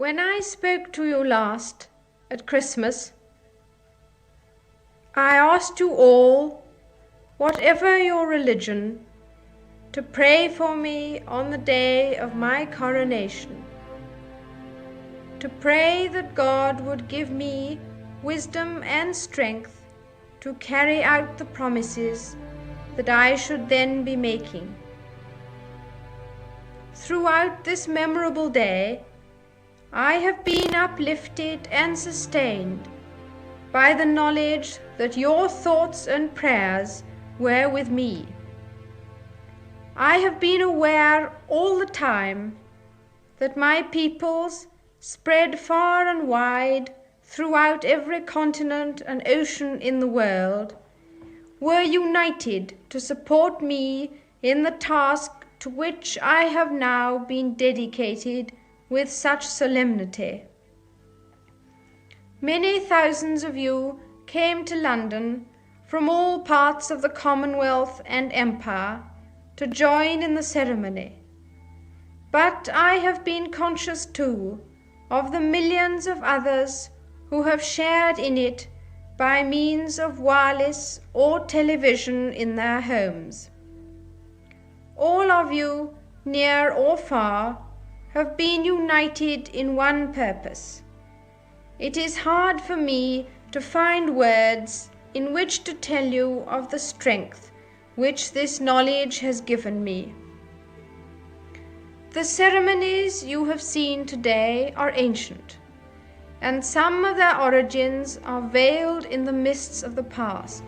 When I spoke to you last at Christmas, I asked you all, whatever your religion, to pray for me on the day of my coronation, to pray that God would give me wisdom and strength to carry out the promises that I should then be making. Throughout this memorable day, I have been uplifted and sustained by the knowledge that your thoughts and prayers were with me. I have been aware all the time that my peoples, spread far and wide throughout every continent and ocean in the world, were united to support me in the task to which I have now been dedicated with such solemnity. Many thousands of you came to London from all parts of the Commonwealth and Empire to join in the ceremony. But I have been conscious too of the millions of others who have shared in it by means of wireless or television in their homes. All of you, near or far, have been united in one purpose. It is hard for me to find words in which to tell you of the strength which this knowledge has given me. The ceremonies you have seen today are ancient, and some of their origins are veiled in the mists of the past.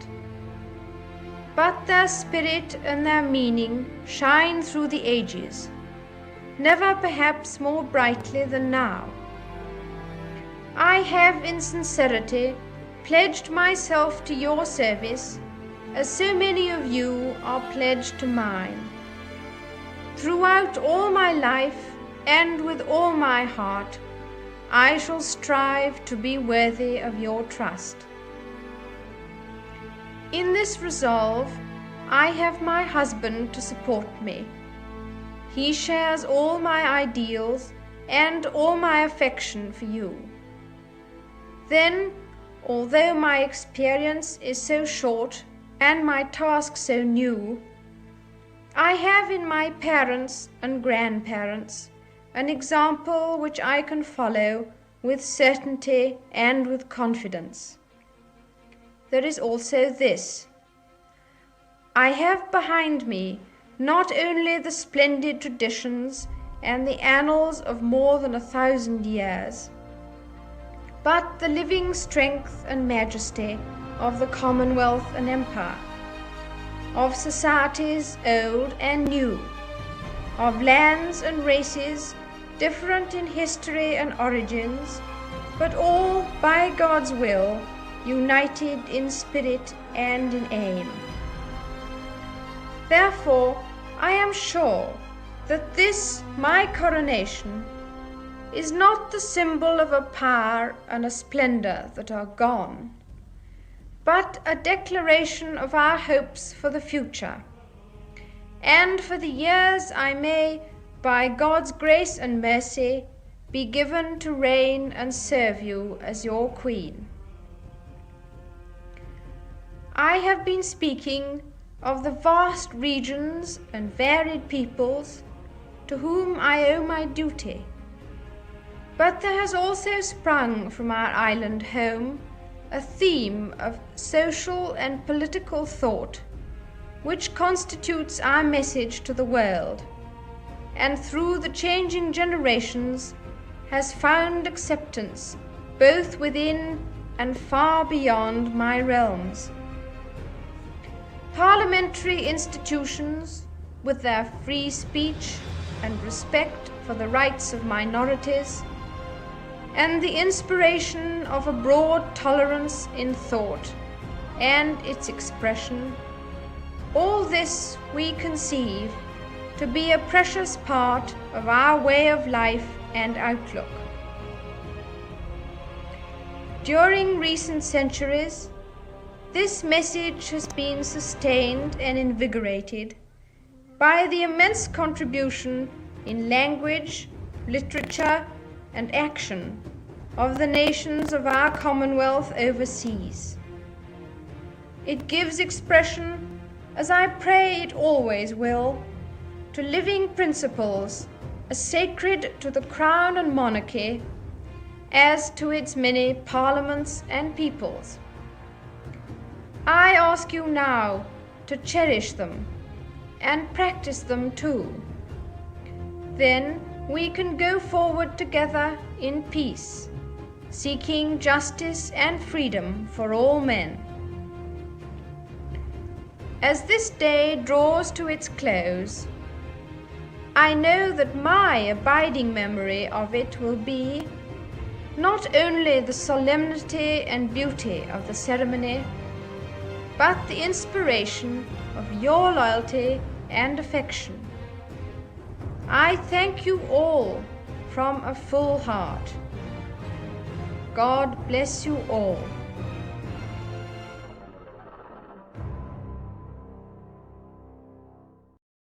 But their spirit and their meaning shine through the ages, never perhaps more brightly than now. I have in sincerity pledged myself to your service, as so many of you are pledged to mine. Throughout all my life and with all my heart, I shall strive to be worthy of your trust. In this resolve, I have my husband to support me. He shares all my ideals and all my affection for you. Then, although my experience is so short and my task so new, I have in my parents and grandparents an example which I can follow with certainty and with confidence. There is also this: I have behind me not only the splendid traditions and the annals of more than 1,000 years, but the living strength and majesty of the Commonwealth and Empire, of societies old and new, of lands and races different in history and origins, but all by God's will united in spirit and in aim. Therefore, I am sure that this, my coronation, is not the symbol of a power and a splendor that are gone, but a declaration of our hopes for the future, and for the years I may, by God's grace and mercy, be given to reign and serve you as your Queen. I have been speaking of the vast regions and varied peoples to whom I owe my duty. But there has also sprung from our island home a theme of social and political thought which constitutes our message to the world, and through the changing generations has found acceptance both within and far beyond my realms. Parliamentary institutions, with their free speech and respect for the rights of minorities, and the inspiration of a broad tolerance in thought and its expression, all this we conceive to be a precious part of our way of life and outlook. During recent centuries, this message has been sustained and invigorated by the immense contribution in language, literature, and action of the nations of our Commonwealth overseas. It gives expression, as I pray it always will, to living principles as sacred to the Crown and monarchy as to its many parliaments and peoples. I ask you now to cherish them and practice them too. Then we can go forward together in peace, seeking justice and freedom for all men. As this day draws to its close, I know that my abiding memory of it will be not only the solemnity and beauty of the ceremony, but the inspiration of your loyalty and affection. I thank you all from a full heart. God bless you all.